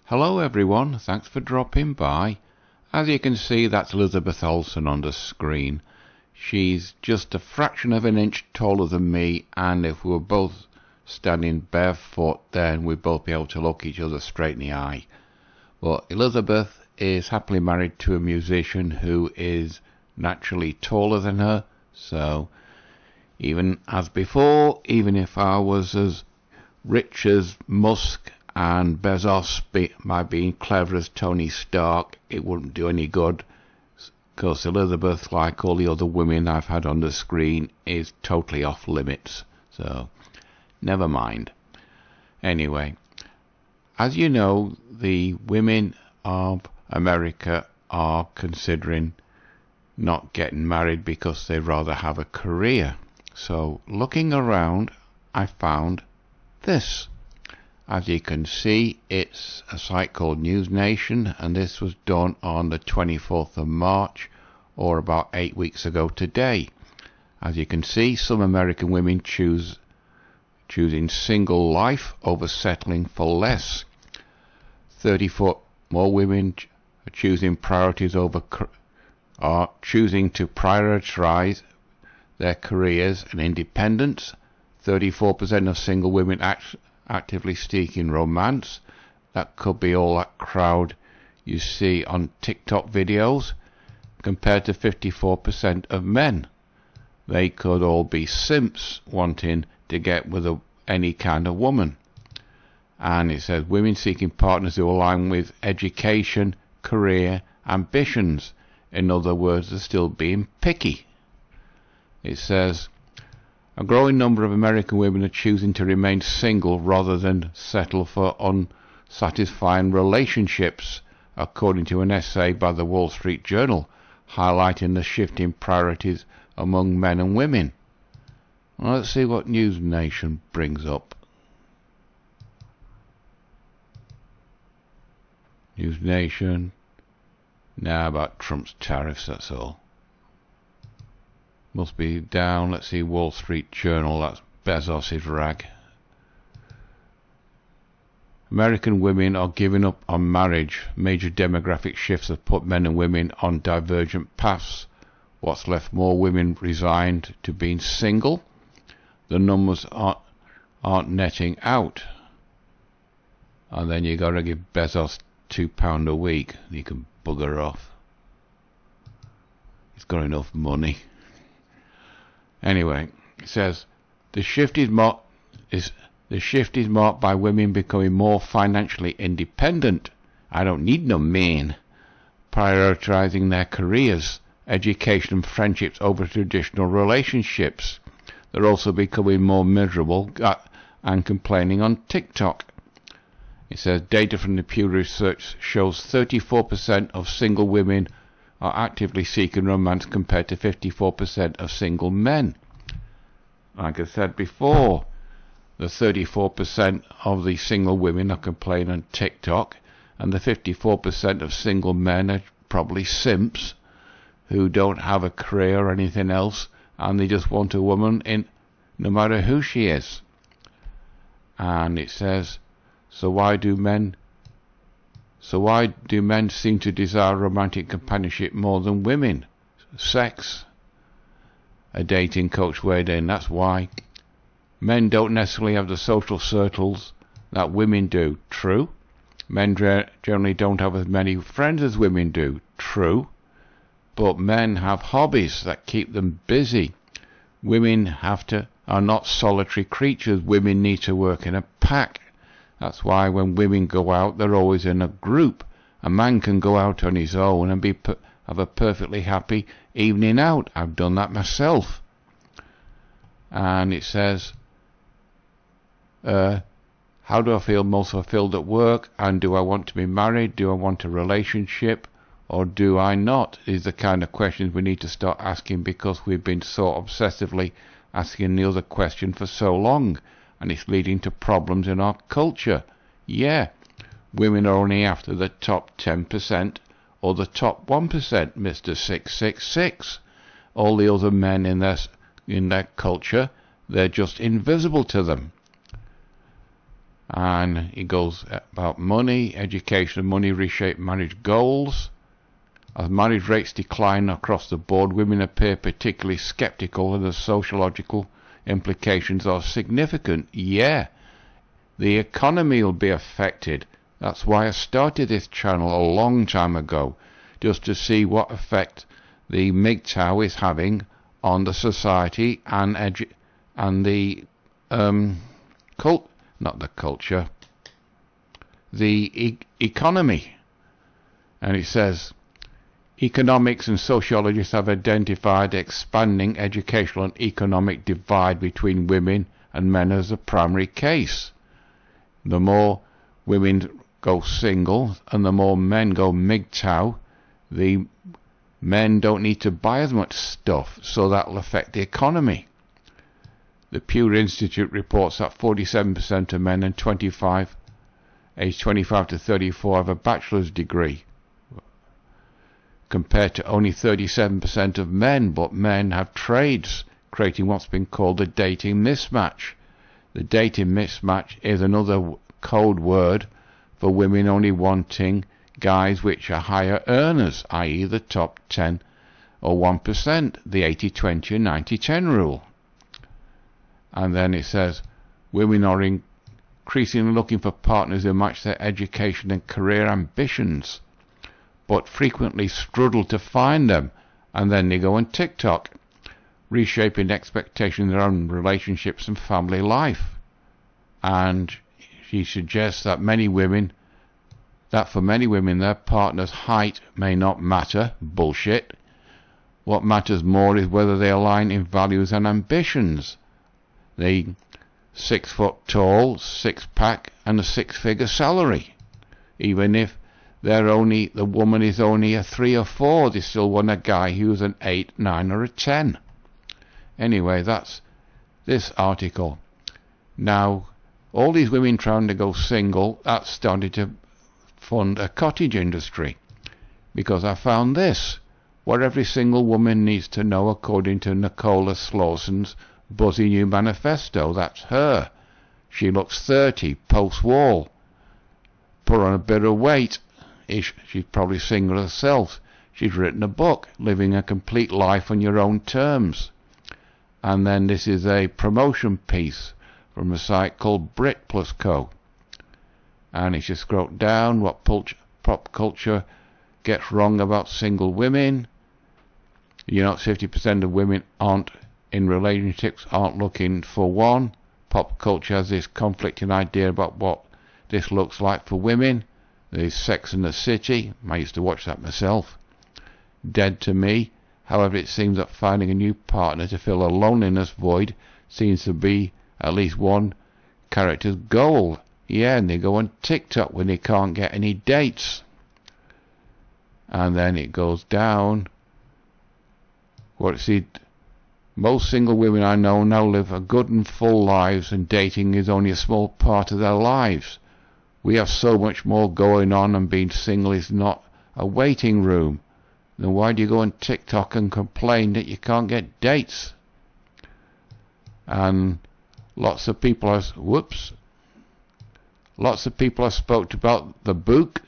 Hello everyone, thanks for dropping by. As you can see, that's Elizabeth Olsen on the screen. She's just a fraction of an inch taller than me, and if we were both standing barefoot, then we'd both be able to look each other straight in the eye. But Elizabeth is happily married to a musician who is naturally taller than her, so even as before, even if I was as rich as Musk and Bezos by being clever as Tony Stark, it wouldn't do any good, because Elizabeth, like all the other women I've had on the screen, is totally off limits, so never mind. Anyway, as you know, the women of America are considering not getting married because they'd rather have a career. So looking around, I found this. As you can see, it's a site called News Nation, and this was done on the 24th of March, or about 8 weeks ago today. As you can see, some American women choosing single life over settling for less. 34 more women are choosing to prioritize their careers and independence. 34% of single women actively seeking romance. That could be all that crowd you see on TikTok videos, compared to 54% of men. They could all be simps wanting to get with any kind of woman. And it says women seeking partners who align with education, career, ambitions. In other words, they're still being picky. It says a growing number of American women are choosing to remain single rather than settle for unsatisfying relationships, according to an essay by the Wall Street Journal, highlighting the shifting priorities among men and women. Well, let's see what News Nation brings up. News Nation. Now about Trump's tariffs, that's all. Must be down. Let's see, Wall Street Journal. That's Bezos' rag. American women are giving up on marriage. Major demographic shifts have put men and women on divergent paths. What's left more women resigned to being single? The numbers aren't netting out. And then you got to give Bezos £2 a week. You can bugger off. He's got enough money. Anyway, it says the shift is marked by women becoming more financially independent. I don't need no man. Prioritizing their careers, education and friendships over traditional relationships. They're also becoming more miserable and complaining on TikTok. It says data from the Pew Research shows 34% of single women are actively seeking romance compared to 54% of single men. Like I said before, the 34% of the single women are complaining on TikTok, and the 54% of single men are probably simps who don't have a career or anything else, and they just want a woman in no matter who she is. And it says, so why do men seem to desire romantic companionship more than women? Sex. A dating coach weighed in. That's why. Men don't necessarily have the social circles that women do. True. Men generally don't have as many friends as women do. True. But men have hobbies that keep them busy. Women are not solitary creatures. Women need to work in a pack. That's why when women go out, they're always in a group. A man can go out on his own and have a perfectly happy evening out. I've done that myself. And it says, how do I feel most fulfilled at work? And do I want to be married? Do I want a relationship? Or do I not? These are the kind of questions we need to start asking, because we've been so obsessively asking the other question for so long. And it's leading to problems in our culture. Yeah, women are only after the top 10% or the top 1%, Mr. 666. All the other men in their culture, they're just invisible to them. And it goes about money, education and money reshape marriage goals. As marriage rates decline across the board, women appear particularly skeptical, and the sociological implications are significant. Yeah, the economy will be affected. That's why I started this channel a long time ago, just to see what effect the MGTOW is having on the society and the economy. And it says, economics and sociologists have identified expanding educational and economic divide between women and men as a primary case. The more women go single and the more men go MGTOW, the men don't need to buy as much stuff, so that will affect the economy. The Pew Institute reports that 47% of men aged 25 to 34 have a bachelor's degree, compared to only 37% of men, but men have trades, creating what's been called the dating mismatch. The dating mismatch is another code word for women only wanting guys which are higher earners, i.e. the top 10 or 1%, the 80-20 and 90-10 rule. And then it says, women are increasingly looking for partners who match their education and career ambitions, but frequently struggle to find them, and then they go on TikTok, reshaping expectations in their own relationships and family life. And she suggests that for many women their partner's height may not matter. Bullshit. What matters more is whether they align in values and ambitions. The 6 foot tall, 6-pack and a 6-figure salary. Even if the woman is only a 3 or 4, they still want a guy who's an 8, 9 or a 10. Anyway, that's this article. Now, all these women trying to go single, that's started to fund a cottage industry. Because I found this, what every single woman needs to know according to Nicola Slauson's buzzy new manifesto. That's her. She looks 30, post-wall. Put on a bit of weight. She's probably single herself. She's written a book, Living a Complete Life on Your Own Terms. And then this is a promotion piece from a site called Brit Plus Co. And if you scroll down, what pop culture gets wrong about single women. 50% of women aren't in relationships, aren't looking for one. Pop culture has this conflicting idea about what this looks like for women. There's Sex and the City. I used to watch that myself. Dead to Me. However, it seems that finding a new partner to fill a loneliness void seems to be at least one character's goal. Yeah, and they go on TikTok when they can't get any dates. And then it goes down. Most single women I know now live a good and full lives, and dating is only a small part of their lives. We have so much more going on, and being single is not a waiting room. Then why do you go on TikTok and complain that you can't get dates? And lots of people I spoke to about the book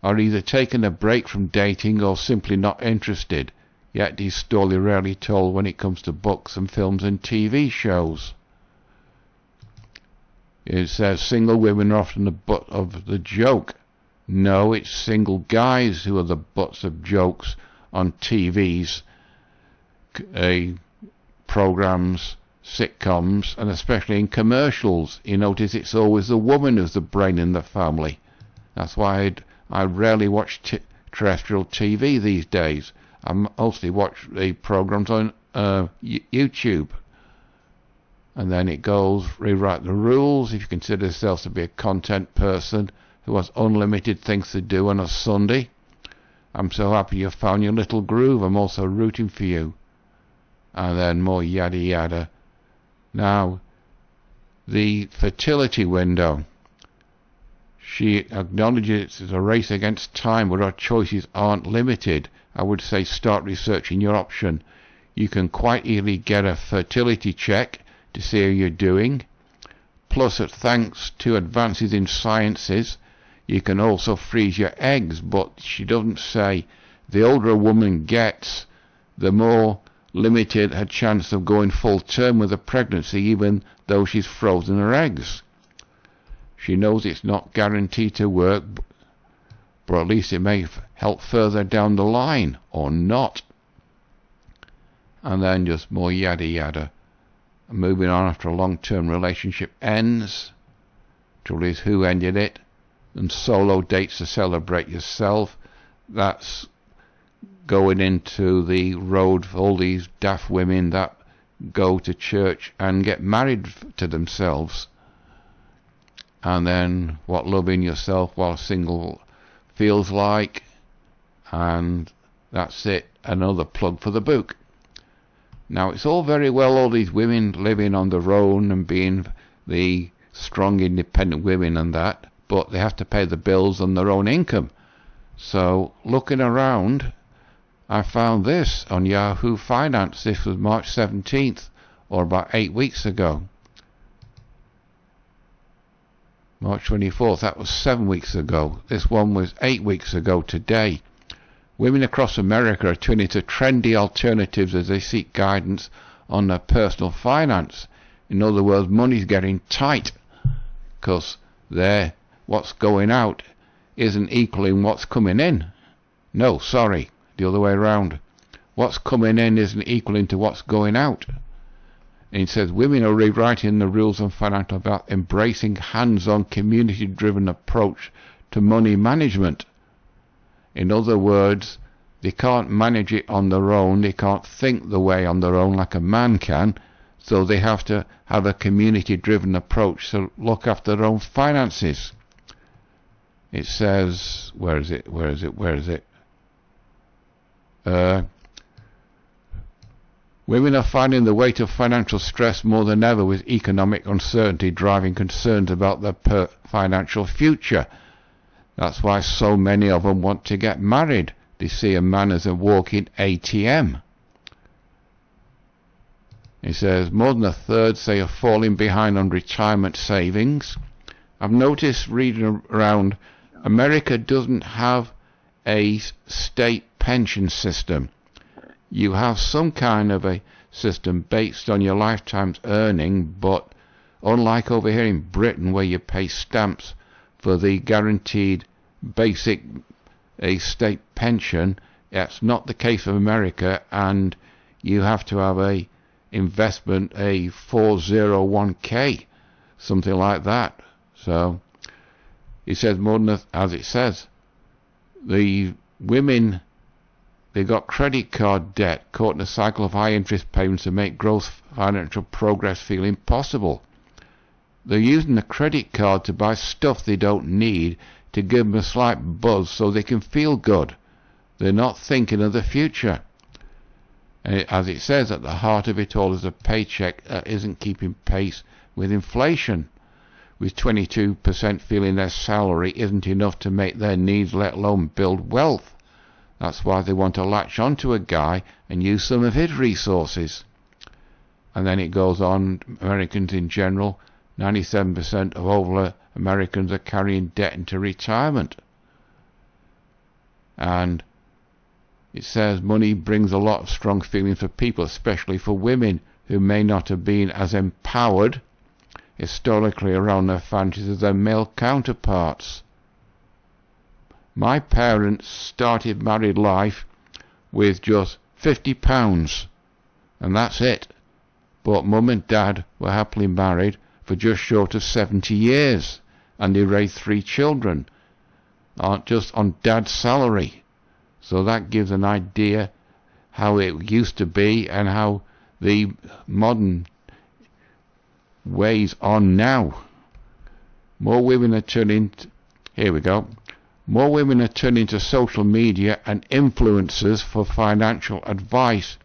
are either taking a break from dating or simply not interested. Yet these stories rarely told when it comes to books and films and TV shows. It says single women are often the butt of the joke. No, it's single guys who are the butts of jokes on TVs, programs, sitcoms, and especially in commercials. You notice it's always the woman who's the brain in the family. That's why I rarely watch terrestrial TV these days. I mostly watch the programs on YouTube. And then it goes, rewrite the rules. If you consider yourself to be a content person who has unlimited things to do on a Sunday, I'm so happy you found your little groove. I'm also rooting for you. And then more yada yada. Now, the fertility window. She acknowledges it's a race against time, but our choices aren't limited. I would say start researching your option. You can quite easily get a fertility check to see how you're doing. Plus, thanks to advances in sciences, you can also freeze your eggs, but she doesn't say the older a woman gets, the more limited her chance of going full term with a pregnancy, even though she's frozen her eggs. She knows it's not guaranteed to work, but at least it may help further down the line, or not. And then just more yada yada. Moving on after a long-term relationship ends. Trouble is, who ended it? And solo dates to celebrate yourself. That's going into the road for all these daft women that go to church and get married to themselves. And then what loving yourself while single feels like. And that's it. Another plug for the book. Now, it's all very well, all these women living on their own and being the strong, independent women and that, but they have to pay the bills on their own income. So, looking around, I found this on Yahoo Finance. This was March 17th, or about 8 weeks ago. March 24th, that was 7 weeks ago. This one was 8 weeks ago today. Women across America are turning to trendy alternatives as they seek guidance on their personal finance. In other words, money's getting tight because what's going out isn't equaling what's coming in. No, sorry, the other way around. What's coming in isn't equaling to what's going out. And it says women are rewriting the rules on financial about embracing hands-on, community-driven approach to money management. In other words, they can't manage it on their own, they can't think the way on their own like a man can, so they have to have a community-driven approach to look after their own finances. It says, where is it? Women are finding the weight of financial stress more than ever, with economic uncertainty driving concerns about their financial future. That's why so many of them want to get married. They see a man as a walking ATM. It says more than a third say are falling behind on retirement savings. I've noticed reading around, America doesn't have a state pension system. You have some kind of a system based on your lifetime's earning, but unlike over here in Britain where you pay stamps for the guaranteed basic state pension, that's not the case of America, and you have to have a investment, a 401k, something like that. So it says more than as it says, the women, they got credit card debt, caught in a cycle of high interest payments to make gross financial progress feel impossible. They're using the credit card to buy stuff they don't need to give them a slight buzz so they can feel good. They're not thinking of the future. And as it says, at the heart of it all is a paycheck that isn't keeping pace with inflation, with 22% feeling their salary isn't enough to make their needs, let alone build wealth. That's why they want to latch onto a guy and use some of his resources. And then it goes on, Americans in general, 97% of all Americans are carrying debt into retirement. And it says money brings a lot of strong feelings for people, especially for women who may not have been as empowered historically around their finances as their male counterparts. My parents started married life with just £50, and that's it. But Mum and Dad were happily married for just short of 70 years, and they raised 3 children, just on Dad's salary. So that gives an idea how it used to be and how the modern ways on now. More women are turning to social media and influencers for financial advice,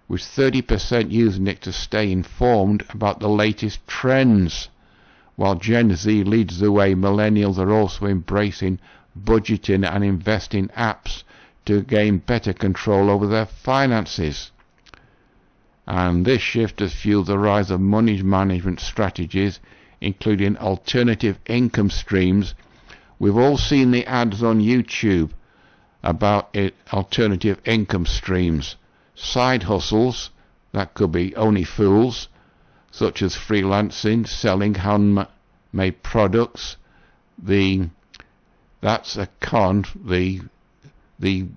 with 30% using it to stay informed about the latest trends. While Gen Z leads the way, millennials are also embracing budgeting and investing apps to gain better control over their finances. And this shift has fueled the rise of money management strategies including alternative income streams. We've all seen the ads on YouTube about alternative income streams, side hustles that could be only fools, such as freelancing, selling handmade products. That's a con. The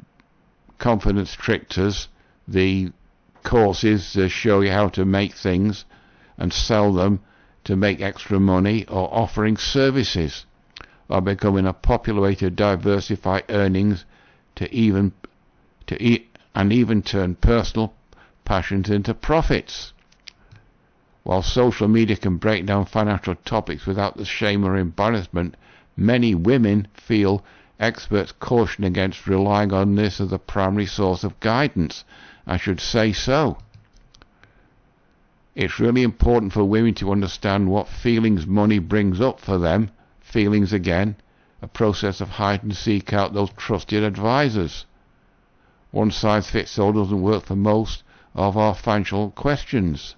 confidence tricksters, the courses that show you how to make things and sell them to make extra money, or offering services, are becoming a popular way to diversify earnings and even turn personal passions into profits. While social media can break down financial topics without the shame or embarrassment, many women feel experts caution against relying on this as a primary source of guidance. I should say so. It's really important for women to understand what feelings money brings up for them. Feelings, again, a process of hide and seek out those trusted advisors. One size fits all doesn't work for most of our financial questions.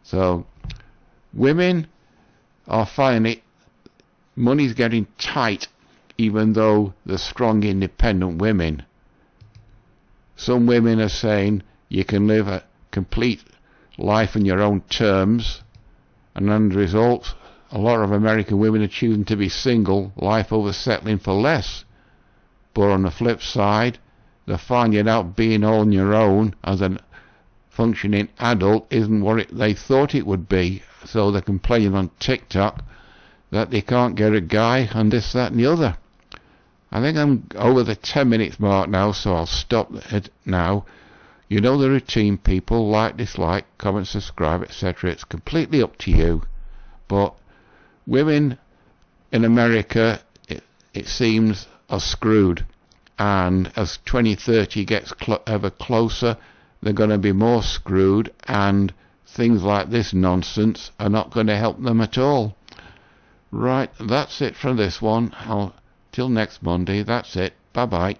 So, women are finding money's getting tight, even though they're strong, independent women. Some women are saying you can live a complete life on your own terms, and as a result, a lot of American women are choosing to be single, life over settling for less. But on the flip side, they're finding out being all on your own as a functioning adult isn't what they thought it would be. So they're complaining on TikTok that they can't get a guy and this, that and the other. I think I'm over the 10 minutes mark now, so I'll stop it now. You know the routine, people. Like, dislike, comment, subscribe, etc. It's completely up to you. But women in America, it seems, are screwed. And as 2030 gets ever closer, they're going to be more screwed, and things like this nonsense are not going to help them at all. Right, that's it for this one. Till next Monday, that's it. Bye-bye.